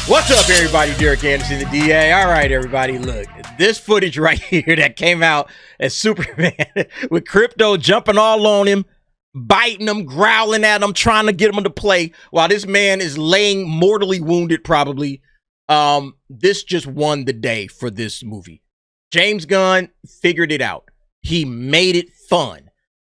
What's up, everybody? Derek Anderson, the DA. All right, everybody, look. This footage right here that came out as Superman with KRYPTO jumping all on him, biting him, growling at him, trying to get him to play while this man is laying mortally wounded, probably. This just won the day for this movie. James Gunn figured it out. He made it fun.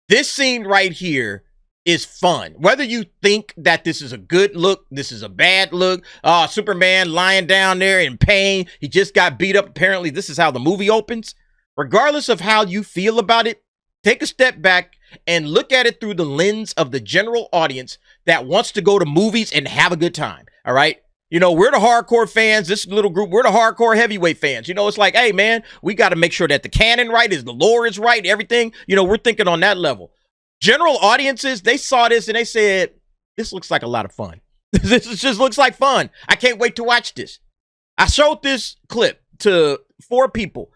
This scene right here is fun. Whether you think that this is a good look, this is a bad look, Superman lying down there in pain, he just got beat up. Apparently, this is how the movie opens. Regardless of how you feel about it, take a step back and look at it through the lens of the general audience that wants to go to movies and have a good time, all right? You know, we're the hardcore fans, this little group, we're the hardcore heavyweight fans. You know, it's like, hey, man, we got to make sure that the canon right is, the lore is right, everything. You know, we're thinking on that level. General audiences, they saw this and they said, this looks like a lot of fun. This just looks like fun. I can't wait to watch this. I showed this clip to 4 people.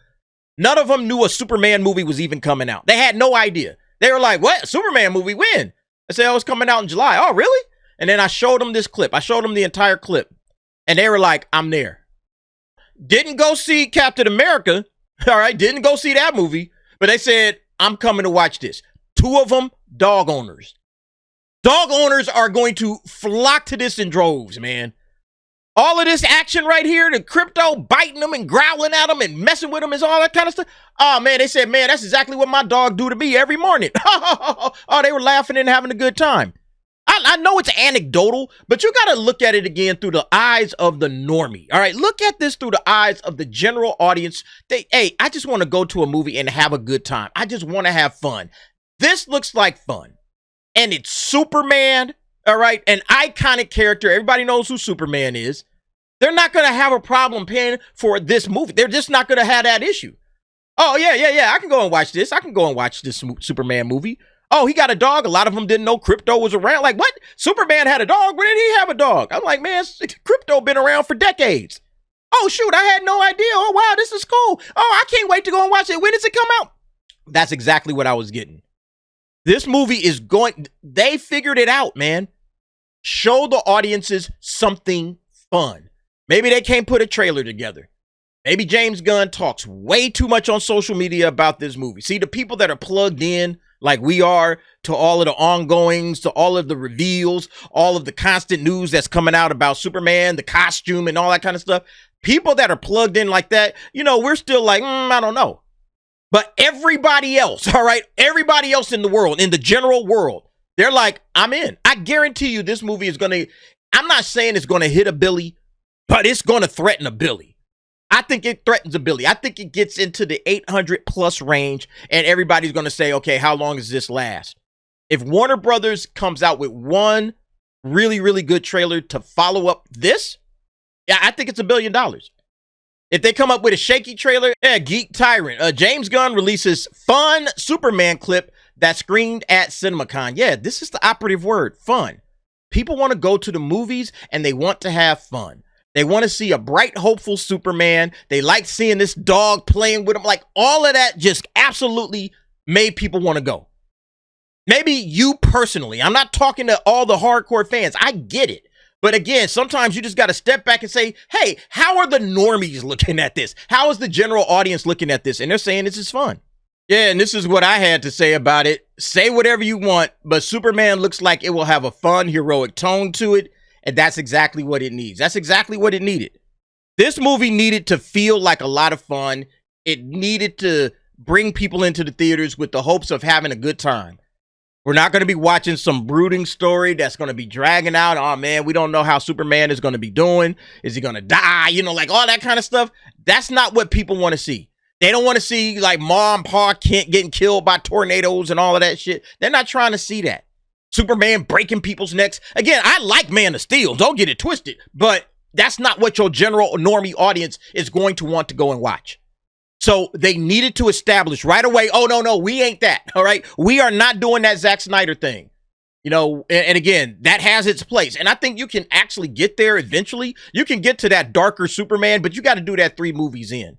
None of them knew a Superman movie was even coming out. They had no idea. They were like, what? Superman movie? When? I said, oh, it's coming out in July. Oh, really? And then I showed them this clip. I showed them the entire clip. And they were like, I'm there. Didn't go see Captain America. All right. Didn't go see that movie. But they said, I'm coming to watch this. 2 of them, dog owners. Dog owners are going to flock to this in droves, man. All of this action right here, the KRYPTO biting them and growling at them and messing with them and all that kind of stuff. Oh, man, they said, man, that's exactly what my dog do to me every morning. Oh, they were laughing and having a good time. I know it's anecdotal, but you got to look at it again through the eyes of the normie. All right, look at this through the eyes of the general audience. Hey, I just want to go to a movie and have a good time. I just want to have fun. This looks like fun, and it's Superman, all right, an iconic character. Everybody knows who Superman is. They're not going to have a problem paying for this movie. They're just not going to have that issue. Oh, yeah, I can go and watch this. I can go and watch this Superman movie. Oh, he got a dog. A lot of them didn't know KRYPTO was around. Like, what? Superman had a dog? When did he have a dog? I'm like, man, KRYPTO been around for decades. Oh, shoot, I had no idea. Oh, wow, this is cool. Oh, I can't wait to go and watch it. When does it come out? That's exactly what I was getting. This movie is going, they figured it out, man. Show the audiences something fun. Maybe they can't put a trailer together. Maybe James Gunn talks way too much on social media about this movie. See, the people that are plugged in, like we are, to all of the ongoings, to all of the reveals, all of the constant news that's coming out about Superman, the costume and all that kind of stuff. People that are plugged in like that, you know, we're still like, I don't know. But everybody else, all right, everybody else in the world, in the general world, they're like, I'm in. I guarantee you this movie is going to, I'm not saying it's going to hit a Billy, but it's going to threaten a Billy. I think it threatens a Billy. I think it gets into the 800 plus range, and everybody's going to say, okay, how long does this last? If Warner Brothers comes out with one really, really good trailer to follow up this, yeah, I think it's $1 billion. If they come up with a shaky trailer, Geek Tyrant. James Gunn releases fun Superman clip that screened at Cinemacon. Yeah, this is the operative word, fun. People want to go to the movies and they want to have fun. They want to see a bright, hopeful Superman. They like seeing this dog playing with him. Like, all of that just absolutely made people want to go. Maybe you personally. I'm not talking to all the hardcore fans. I get it. But again, sometimes you just got to step back and say, hey, how are the normies looking at this? How is the general audience looking at this? And they're saying this is fun. Yeah, and this is what I had to say about it. Say whatever you want, but Superman looks like it will have a fun, heroic tone to it. And that's exactly what it needs. That's exactly what it needed. This movie needed to feel like a lot of fun. It needed to bring people into the theaters with the hopes of having a good time. We're not going to be watching some brooding story that's going to be dragging out. Oh, man, we don't know how Superman is going to be doing. Is he going to die? You know, like all that kind of stuff. That's not what people want to see. They don't want to see like Ma and Pa Kent getting killed by tornadoes and all of that shit. They're not trying to see that. Superman breaking people's necks. Again, I like Man of Steel. Don't get it twisted. But that's not what your general normie audience is going to want to go and watch. So they needed to establish right away, oh, no, we ain't that, all right? We are not doing that Zack Snyder thing. You know, and again, that has its place. And I think you can actually get there eventually. You can get to that darker Superman, but you got to do that 3 movies in.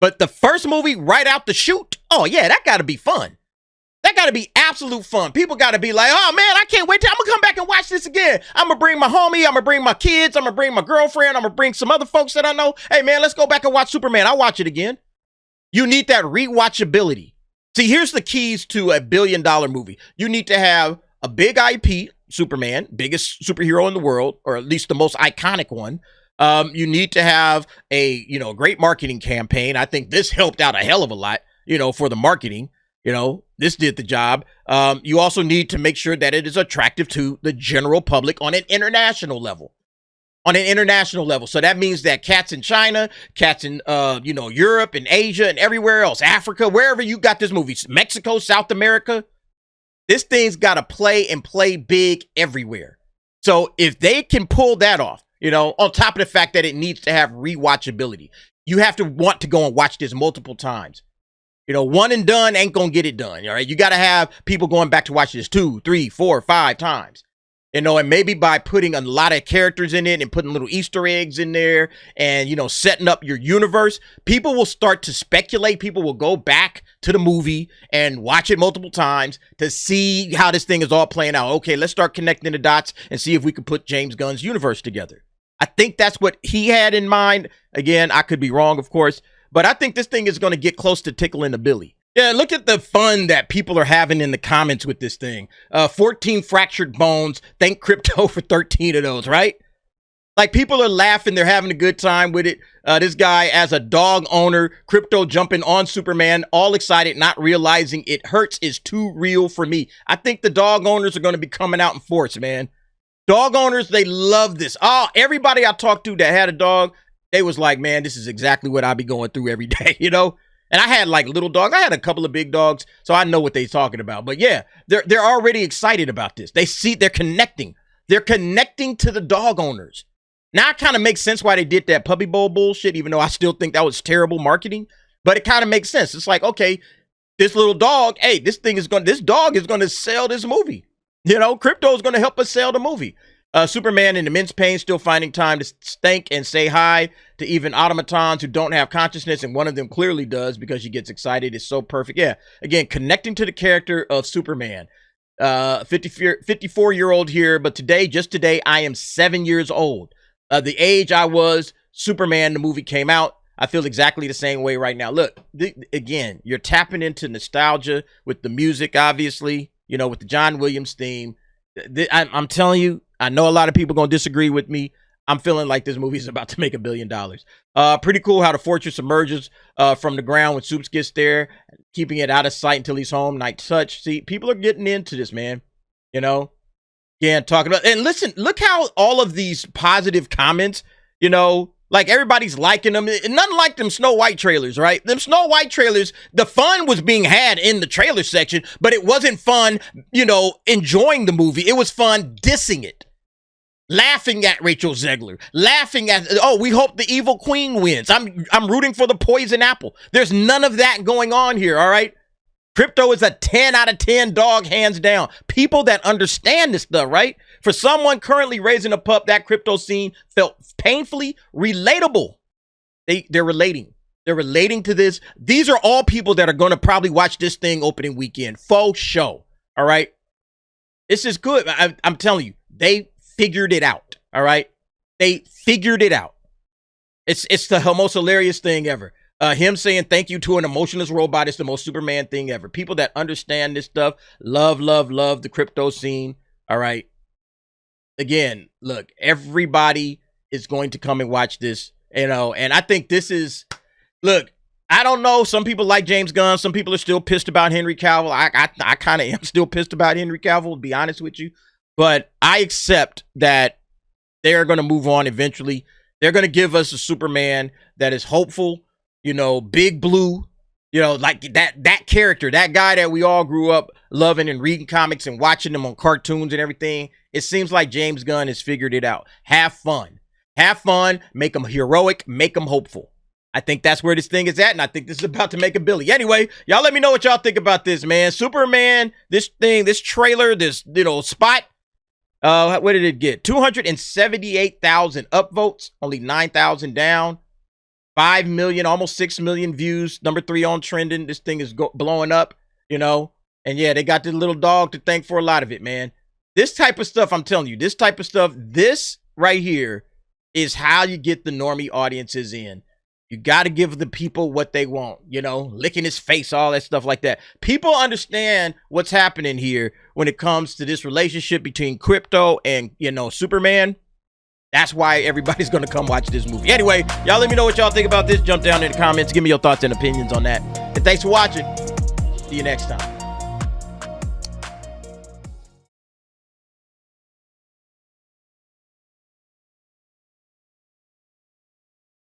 But the first movie right out the chute, oh, yeah, that got to be fun. That got to be absolute fun. People got to be like, oh man, I can't wait. I'm going to come back and watch this again. I'm going to bring my homie. I'm going to bring my kids. I'm going to bring my girlfriend. I'm going to bring some other folks that I know. Hey man, let's go back and watch Superman. I'll watch it again. You need that rewatchability. See, here's the keys to a $1 billion movie. You need to have a big IP, Superman, biggest superhero in the world, or at least the most iconic one. You need to have a, great marketing campaign. I think this helped out a hell of a lot, for the marketing. This did the job. You also need to make sure that it is attractive to the general public on an international level. So that means that cats in China, cats in, Europe and Asia and everywhere else, Africa, wherever you got this movie, Mexico, South America, this thing's got to play big everywhere. So if they can pull that off, on top of the fact that it needs to have rewatchability, you have to want to go and watch this multiple times. One and done ain't gonna get it done. All right. You got to have people going back to watch this 2, 3, 4, 5 times. And maybe by putting a lot of characters in it and putting little Easter eggs in there and, setting up your universe, people will start to speculate. People will go back to the movie and watch it multiple times to see how this thing is all playing out. Okay, let's start connecting the dots and see if we can put James Gunn's universe together. I think that's what he had in mind. Again, I could be wrong, of course. But I think this thing is going to get close to tickling a Billy. Yeah, look at the fun that people are having in the comments with this thing. 14 fractured bones. Thank KRYPTO for 13 of those, right? Like, people are laughing. They're having a good time with it. This guy, as a dog owner, KRYPTO jumping on Superman, all excited, not realizing it hurts is too real for me. I think the dog owners are going to be coming out in force, man. Dog owners, they love this. Oh, everybody I talked to that had a dog, they was like, man, this is exactly what I be going through every day, And I had like little dogs. I had a couple of big dogs, so I know what they're talking about. But yeah, they're already excited about this. They're connecting. They're connecting to the dog owners. Now it kind of makes sense why they did that puppy bowl bullshit, even though I still think that was terrible marketing. But it kind of makes sense. It's like, okay, this little dog, hey, this dog is gonna sell this movie. KRYPTO is gonna help us sell the movie. Superman in immense pain, still finding time to thank and say hi to even automatons who don't have consciousness, and one of them clearly does because she gets excited. It's so perfect. Yeah, again, connecting to the character of Superman. 54-year-old here, but just today, I am 7 years old. The age I was, Superman, the movie came out. I feel exactly the same way right now. Look, again, you're tapping into nostalgia with the music, obviously, with the John Williams theme. I'm telling you, I know a lot of people going to disagree with me. I'm feeling like this movie is about to make $1 billion. Pretty cool how the fortress emerges from the ground when Soups gets there, keeping it out of sight until he's home. Night touch. See, people are getting into this, man. Yeah, talking about, and listen, look how all of these positive comments, like everybody's liking them. Nothing like them Snow White trailers, right? Them Snow White trailers, the fun was being had in the trailer section, but it wasn't fun, enjoying the movie. It was fun dissing it. Laughing at Rachel Zegler, laughing at, we hope the evil queen wins. I'm rooting for the poison apple. There's none of that going on here, all right? KRYPTO is a 10 out of 10 dog, hands down. People that understand this stuff, right? For someone currently raising a pup, that KRYPTO scene felt painfully relatable. They're relating. They're relating to this. These are all people that are going to probably watch this thing opening weekend. Faux show, all right? This is good. I'm telling you, they figured it out, all right? They figured it out. It's the most hilarious thing ever. Him saying thank you to an emotionless robot is the most Superman thing ever. People that understand this stuff love the KRYPTO scene, all right? Again, look, everybody is going to come and watch this, and I think this is, look, I don't know. Some people like James Gunn. Some people are still pissed about Henry Cavill. I kind of am still pissed about Henry Cavill, to be honest with you. But I accept that they are going to move on eventually. They're going to give us a Superman that is hopeful, big blue, like that character, that guy that we all grew up loving and reading comics and watching them on cartoons and everything. It seems like James Gunn has figured it out. Have fun, make them heroic, make them hopeful. I think that's where this thing is at, and I think this is about to make $1 billion. Anyway, y'all let me know what y'all think about this, man. Superman, this thing, this trailer, this spot. What did it get? 278,000 upvotes, only 9,000 down. 5 million, almost 6 million views. Number 3 on trending. This thing is blowing up, And yeah, they got the little dog to thank for a lot of it, man. This type of stuff, I'm telling you, this type of stuff, this right here is how you get the normie audiences in. You got to give the people what they want, you know, licking his face, all that stuff like that. People understand what's happening here when it comes to this relationship between KRYPTO and, you know, Superman. That's why everybody's going to come watch this movie. Anyway, y'all let me know what y'all think about this. Jump down in the comments. Give me your thoughts and opinions on that. And thanks for watching. See you next time.